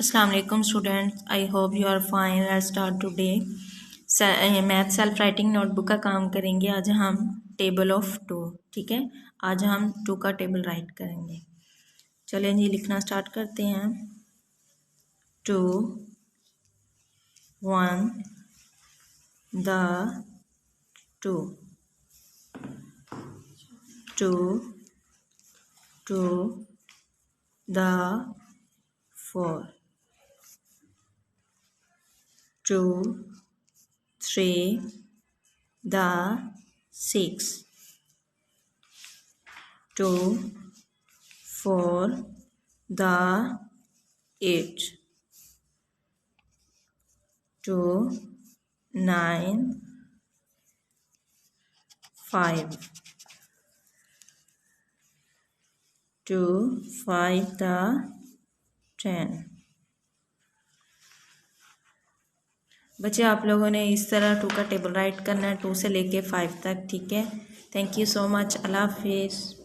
Assalamu alaikum students, I hope you are fine. Let's start today. Math self writing notebook का काम करेंगे। आज हम टेबल ऑफ टू, ठीक है। आज हम टू का टेबल राइट करेंगे। चलिए जी, लिखना स्टार्ट करते हैं। 2 1 the 2 2 2 the 4 2 3 the 6 2 4 the 8 2 9 5 2 5 the 10। बच्चे आप लोगों ने इस तरह टू का टेबल राइट करना है, 2 से लेके 5 तक, ठीक है। Thank you so much. अल्लाह हाफिज़।